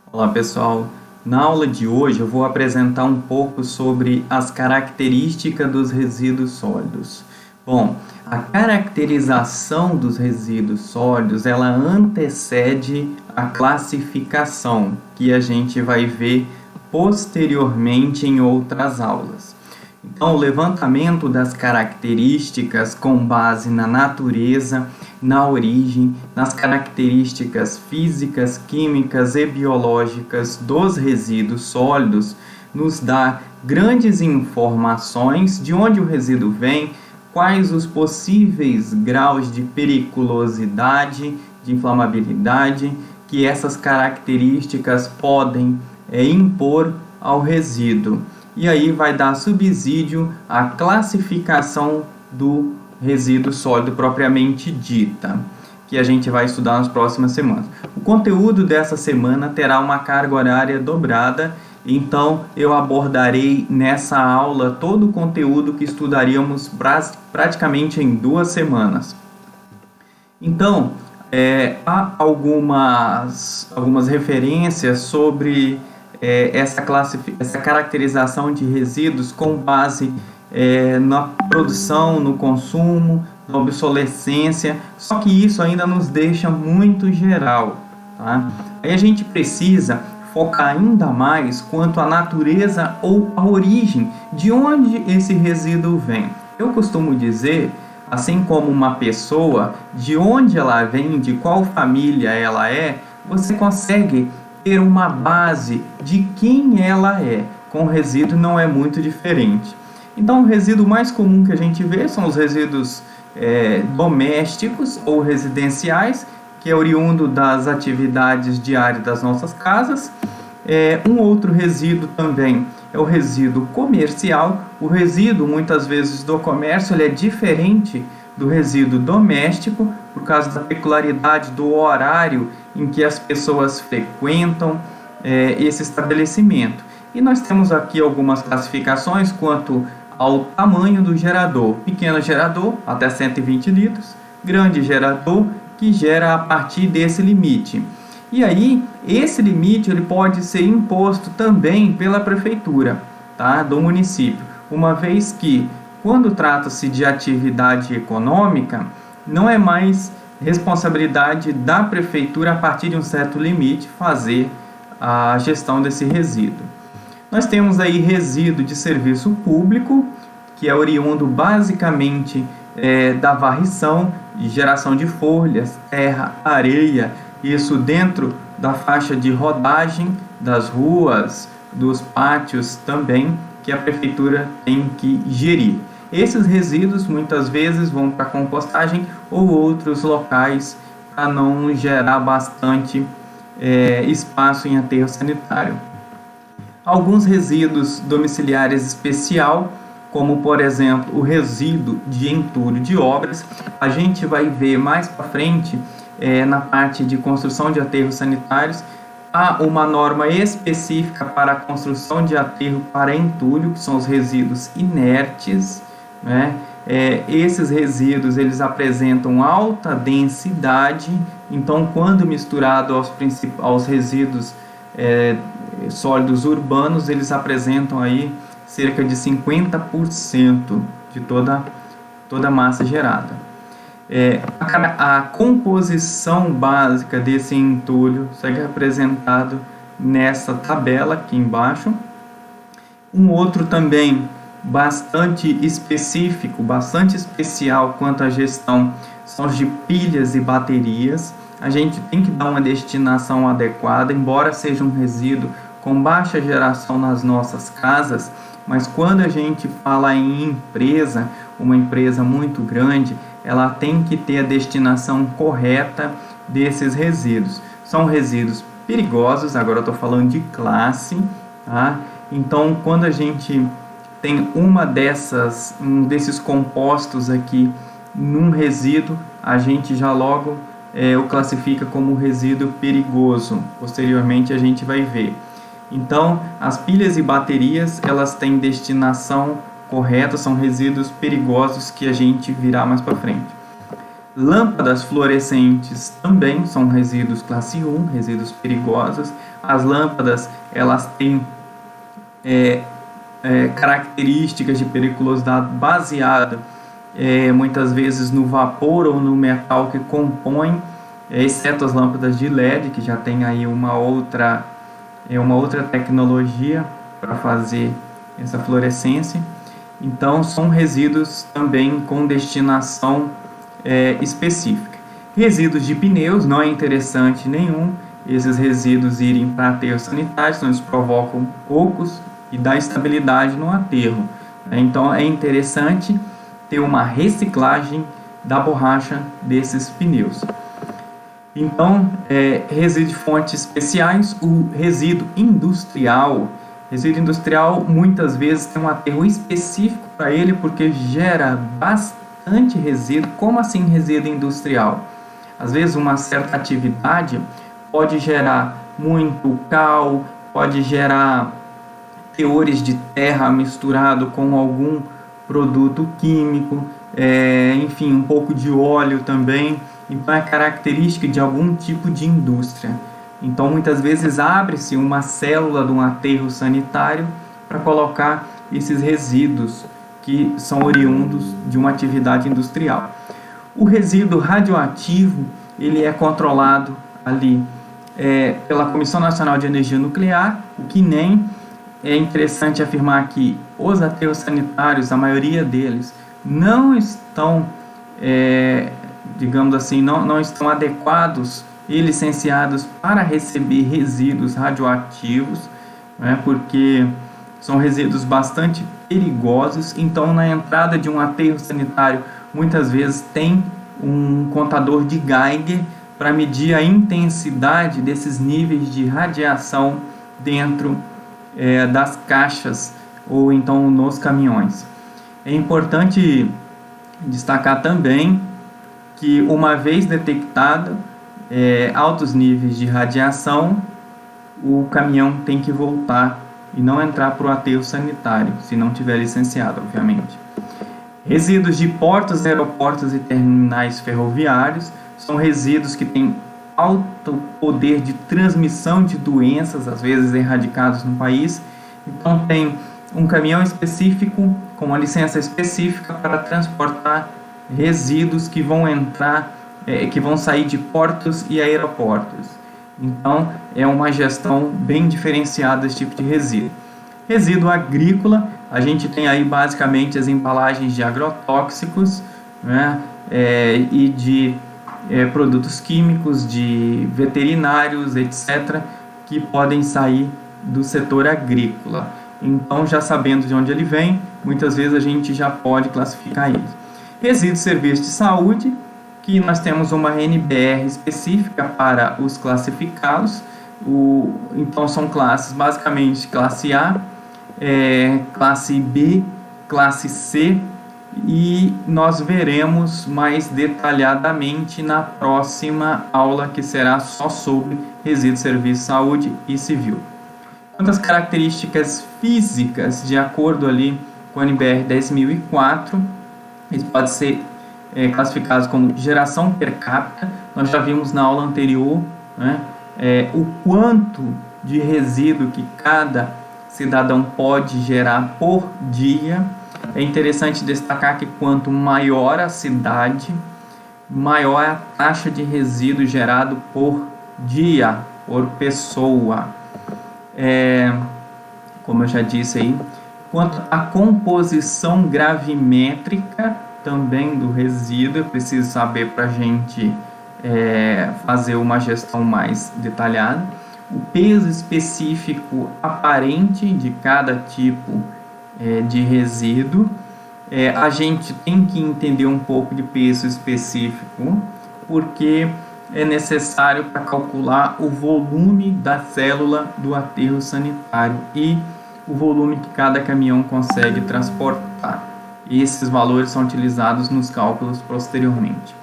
Olá pessoal, na aula de hoje eu vou apresentar um pouco sobre as características dos resíduos sólidos. Bom, a caracterização dos resíduos sólidos ela antecede a classificação, que a gente vai ver posteriormente em outras aulas. Então, o levantamento das características com base na natureza, na origem, nas características físicas, químicas e biológicas dos resíduos sólidos nos dá grandes informações de onde o resíduo vem, quais os possíveis graus de periculosidade, de inflamabilidade que essas características podem impor ao resíduo. E aí vai dar subsídio à classificação do resíduo sólido propriamente dita, que a gente vai estudar nas próximas semanas. O conteúdo dessa semana terá uma carga horária dobrada, então eu abordarei nessa aula todo o conteúdo que estudaríamos praticamente em 2 semanas. Então, há algumas referências sobre essa caracterização de resíduos com base na produção, no consumo, na obsolescência, só que isso ainda nos deixa muito geral, tá? Aí a gente precisa focar ainda mais quanto à natureza ou à origem de onde esse resíduo vem. Eu costumo dizer, assim como uma pessoa, de onde ela vem, de qual família ela é, você consegue ter uma base de quem ela é. Com o resíduo não é muito diferente. Então, o resíduo mais comum que a gente vê são os resíduos domésticos ou residenciais, que é oriundo das atividades diárias das nossas casas. Um outro resíduo também é o resíduo comercial. O resíduo, muitas vezes, do comércio ele é diferente do resíduo doméstico, por causa da peculiaridade do horário em que as pessoas frequentam esse estabelecimento. E nós temos aqui algumas classificações quanto ao tamanho do gerador. Pequeno gerador, até 120 litros. Grande gerador, que gera a partir desse limite. E aí, esse limite ele pode ser imposto também pela prefeitura, tá, do município, uma vez que, quando trata-se de atividade econômica, não é mais responsabilidade da prefeitura, a partir de um certo limite, fazer a gestão desse resíduo. Nós temos aí resíduo de serviço público, que é oriundo basicamente da varrição e geração de folhas, terra, areia, isso dentro da faixa de rodagem das ruas, dos pátios também, que a prefeitura tem que gerir. Esses resíduos muitas vezes vão para compostagem ou outros locais para não gerar bastante espaço em aterro sanitário. Alguns resíduos domiciliares especial, como por exemplo o resíduo de entulho de obras, a gente vai ver mais para frente na parte de construção de aterros sanitários. Há uma norma específica para a construção de aterro para entulho, que são os resíduos inertes, né? Esses resíduos eles apresentam alta densidade, então quando misturado aos resíduos sólidos urbanos, eles apresentam aí cerca de 50% de toda a massa gerada. A composição básica desse entulho segue representado nessa tabela aqui embaixo. Um outro também bastante específico, bastante especial quanto à gestão são os de pilhas e baterias. A gente tem que dar uma destinação adequada, embora seja um resíduo com baixa geração nas nossas casas, mas quando a gente fala em empresa, uma empresa muito grande, ela tem que ter a destinação correta desses resíduos. São resíduos perigosos, agora eu estou falando de classe, tá? Então, quando a gente tem um desses compostos aqui num resíduo, a gente já logo o classifica como resíduo perigoso. Posteriormente a gente vai ver. Então, as pilhas e baterias, elas têm destinação correta, são resíduos perigosos que a gente virá mais para frente. Lâmpadas fluorescentes também são resíduos classe 1, resíduos perigosos. As lâmpadas, elas têm características de periculosidade baseada muitas vezes no vapor ou no metal que compõe, exceto as lâmpadas de LED, que já tem aí uma outra tecnologia para fazer essa fluorescência. Então, são resíduos também com destinação específica. Resíduos de pneus, não é interessante nenhum esses resíduos irem para aterros sanitários, senão eles provocam ocos e dá instabilidade no aterro. Então, é interessante ter uma reciclagem da borracha desses pneus. Então, resíduo de fontes especiais, o resíduo industrial. Resíduo industrial muitas vezes tem um aterro específico para ele, porque gera bastante resíduo. Como assim resíduo industrial? Às vezes uma certa atividade pode gerar muito cal, pode gerar teores de terra misturado com algum produto químico, enfim, um pouco de óleo também. Então é característica de algum tipo de indústria. Então muitas vezes abre-se uma célula de um aterro sanitário para colocar esses resíduos que são oriundos de uma atividade industrial. O resíduo radioativo, ele é controlado ali pela Comissão Nacional de Energia Nuclear, o CNEM. É interessante afirmar que os aterros sanitários, a maioria deles, não estão, digamos assim, não estão adequados e licenciados para receber resíduos radioativos, né, porque são resíduos bastante perigosos. Então, na entrada de um aterro sanitário, muitas vezes tem um contador de Geiger para medir a intensidade desses níveis de radiação dentro das caixas ou então nos caminhões. É importante destacar também que, uma vez detectado altos níveis de radiação, o caminhão tem que voltar e não entrar para o aterro sanitário, se não tiver licenciado, obviamente. Resíduos de portos, aeroportos e terminais ferroviários são resíduos que têm alto poder de transmissão de doenças, às vezes erradicados no país. Então tem um caminhão específico com uma licença específica para transportar resíduos que vão entrar, que vão sair de portos e aeroportos. Então é uma gestão bem diferenciada desse tipo de resíduo. Resíduo agrícola, a gente tem aí basicamente as embalagens de agrotóxicos, né, e de produtos químicos, de veterinários, etc., que podem sair do setor agrícola. Então, já sabendo de onde ele vem, muitas vezes a gente já pode classificar ele. Resíduos de serviço de saúde, que nós temos uma NBR específica para os classificados. Então, são classes, basicamente, classe A, classe B, classe C, e nós veremos mais detalhadamente na próxima aula, que será só sobre resíduos de serviço de saúde e civil. Quanto às características físicas, de acordo ali com a NBR 10.004, eles podem ser classificados como geração per capita. Nós já vimos na aula anterior, né, o quanto de resíduo que cada cidadão pode gerar por dia. É interessante destacar que quanto maior a cidade, maior é a taxa de resíduo gerado por dia, por pessoa. Como eu já disse aí, quanto à composição gravimétrica também do resíduo, é preciso saber para a gente fazer uma gestão mais detalhada. O peso específico aparente de cada tipo de resíduo. A gente tem que entender um pouco de peso específico, porque é necessário para calcular o volume da célula do aterro sanitário e o volume que cada caminhão consegue transportar. E esses valores são utilizados nos cálculos posteriormente.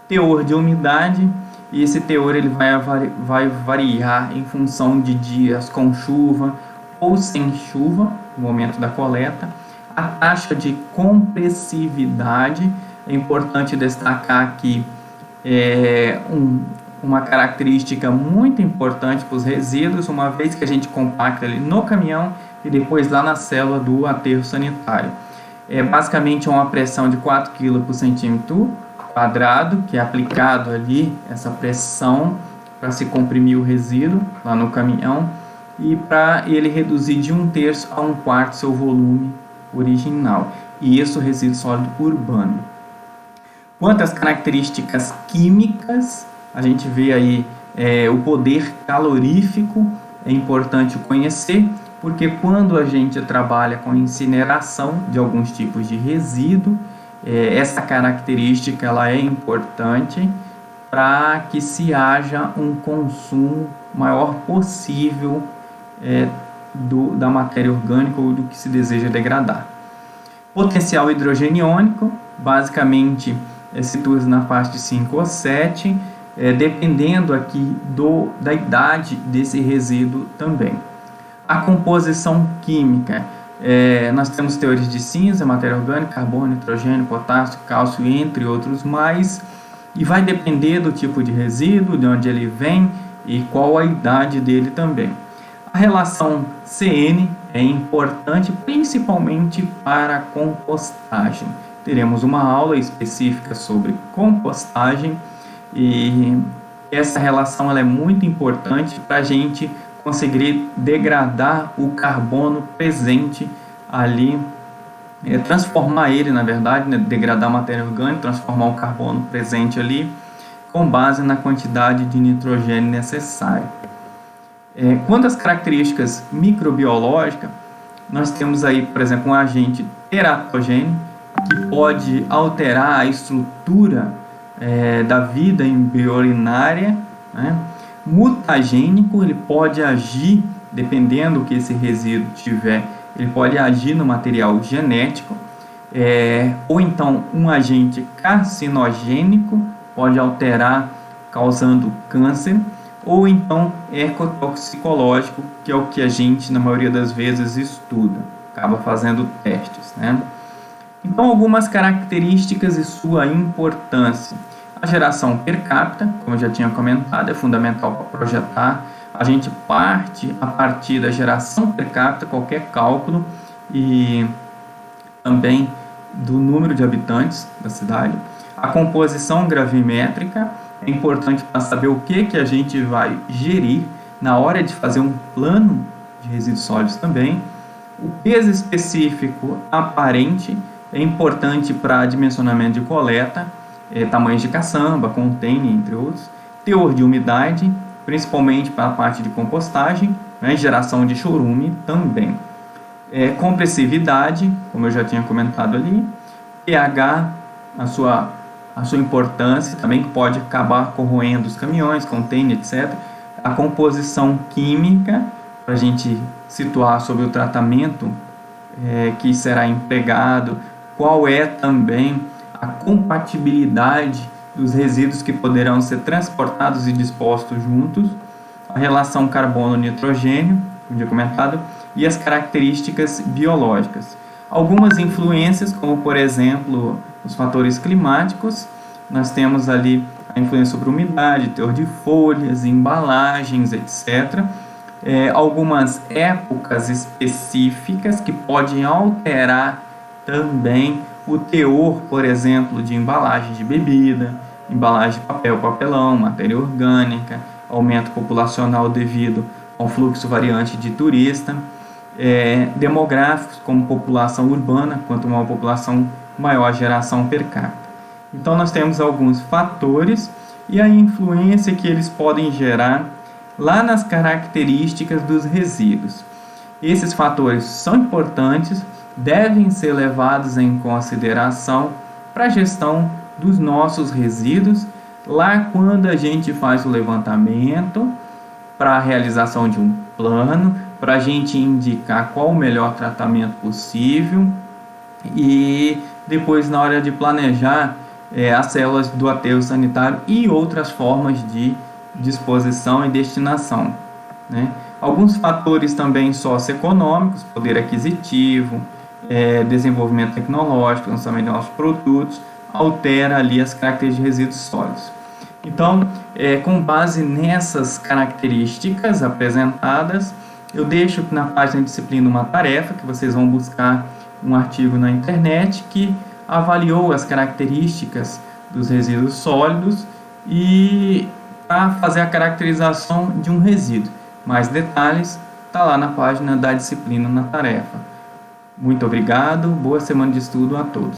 Teor de umidade, e esse teor ele vai variar em função de dias com chuva ou sem chuva, no momento da coleta. A taxa de compressividade, é importante destacar que uma característica muito importante para os resíduos, uma vez que a gente compacta ele no caminhão e depois lá na célula do aterro sanitário. Basicamente uma pressão de 4 kg por centímetro quadrado, que é aplicado ali essa pressão para se comprimir o resíduo lá no caminhão e para ele reduzir de 1/3 a 1/4 seu volume original. E isso resíduo sólido urbano. Quanto às características químicas, a gente vê aí o poder calorífico, é importante conhecer, porque quando a gente trabalha com incineração de alguns tipos de resíduo, essa característica ela é importante para que se haja um consumo maior possível da matéria orgânica ou do que se deseja degradar. Potencial hidrogeniônico, basicamente, situa-se na faixa de 5 ou 7, dependendo aqui da idade desse resíduo também. A composição química, nós temos teores de cinza, matéria orgânica, carbono, nitrogênio, potássio, cálcio, entre outros mais, e vai depender do tipo de resíduo, de onde ele vem e qual a idade dele também. A relação CN é importante principalmente para a compostagem. Teremos uma aula específica sobre compostagem e essa relação ela é muito importante para a gente conseguir degradar o carbono presente ali, transformar ele, na verdade, né, degradar a matéria orgânica, transformar o carbono presente ali com base na quantidade de nitrogênio necessária. Quanto às características microbiológicas, nós temos aí, por exemplo, um agente teratogênio, que pode alterar a estrutura da vida embriorinária, né? Mutagênico, ele pode agir, dependendo do que esse resíduo tiver, ele pode agir no material genético, ou então um agente carcinogênico, pode alterar, causando câncer, ou então ecotoxicológico, que é o que a gente, na maioria das vezes, estuda, acaba fazendo testes, né? Então, algumas características e sua importância. A geração per capita, como eu já tinha comentado, é fundamental para projetar. A gente parte a partir da geração per capita, qualquer cálculo, e também do número de habitantes da cidade. A composição gravimétrica é importante para saber o que a gente vai gerir na hora de fazer um plano de resíduos sólidos também. O peso específico aparente é importante para dimensionamento de coleta, tamanhos de caçamba, container, entre outros. Teor de umidade, principalmente para a parte de compostagem, né, geração de chorume também. Compressividade, como eu já tinha comentado ali. pH, a sua importância também, que pode acabar corroendo os caminhões, container, etc. A composição química, para a gente situar sobre o tratamento que será empregado, qual é também a compatibilidade dos resíduos que poderão ser transportados e dispostos juntos, a relação carbono-nitrogênio, como já comentado, e as características biológicas. Algumas influências, como por exemplo os fatores climáticos, nós temos ali a influência sobre umidade, teor de folhas, embalagens, etc. Algumas épocas específicas que podem alterar também o teor, por exemplo, de embalagem de bebida, embalagem de papel, papelão, matéria orgânica, aumento populacional devido ao fluxo variante de turista, demográficos, como população urbana, quanto uma população maior a geração per capita. Então nós temos alguns fatores e a influência que eles podem gerar lá nas características dos resíduos. Esses fatores são importantes, devem ser levados em consideração para a gestão dos nossos resíduos, lá quando a gente faz o levantamento para a realização de um plano, para a gente indicar qual o melhor tratamento possível e depois na hora de planejar as células do aterro sanitário e outras formas de disposição e destinação, né? Alguns fatores também socioeconômicos, poder aquisitivo, desenvolvimento tecnológico, lançamento de novos produtos, altera ali as características de resíduos sólidos. Então, com base nessas características apresentadas, eu deixo aqui na página de disciplina uma tarefa que vocês vão buscar um artigo na internet que avaliou as características dos resíduos sólidos e para fazer a caracterização de um resíduo. Mais detalhes está lá na página da disciplina na tarefa. Muito obrigado, boa semana de estudo a todos.